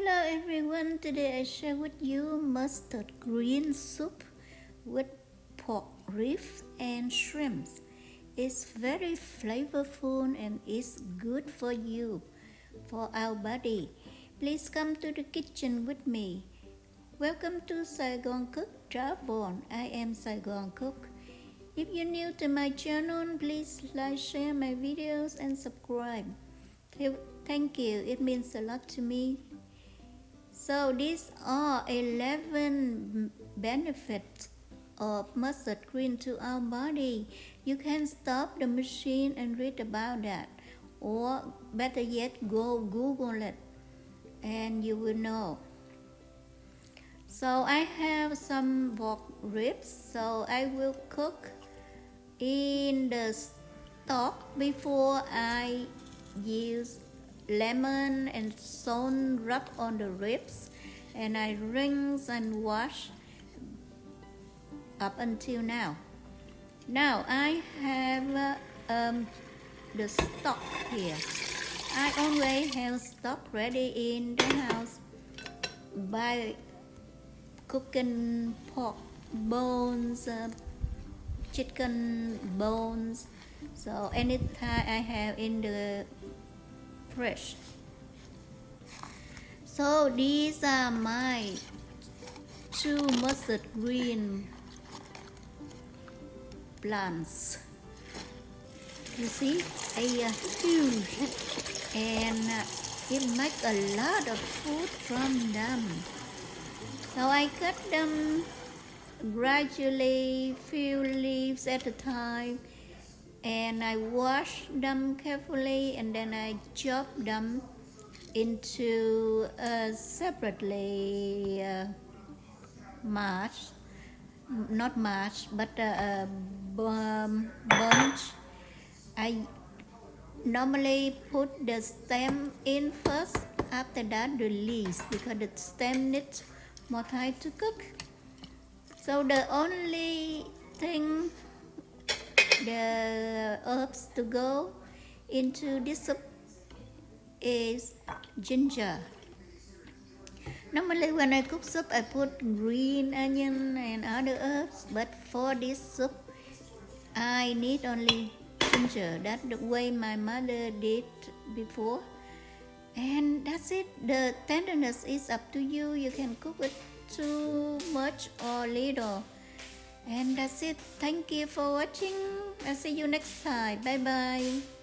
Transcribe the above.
Hello everyone, today I share with you mustard green soup with pork ribs and shrimps. It's very flavorful and it's good for you, for our body. Please come to the kitchen with me. Welcome to Saigon Cook Travel. I am Saigon Cook. If you're new to my channel, please like, share my videos and subscribe. Thank you, it means a lot to me. So these are 11 benefits of mustard green to our body. You can stop the machine and read about that, or better yet, go Google it and you will know. So I have some pork ribs, so I will cook in the stock before I use lemon and salt rub on the ribs, and I rinse and wash up until now. Now I have the stock here. I always have stock ready in the house by cooking pork bones, chicken bones. So anytime I have in the fresh. So these are my 2 mustard green plants. You see, they are huge and it makes a lot of food from them. So I cut them gradually, few leaves at a time, and I wash them carefully, and then I chop them into separately bunch, bunch. I normally put the stem in first, after that the leaves, because the stem needs more time to cook. So the only thing, the herbs to go into this soup is ginger. Normally when I cook soup I put green onion and other herbs, but for this soup I need only ginger. That's the way my mother did before, and that's it. The tenderness is up to you. You can cook it too much or little. And that's it. Thank you for watching. I'll see you next time. Bye bye.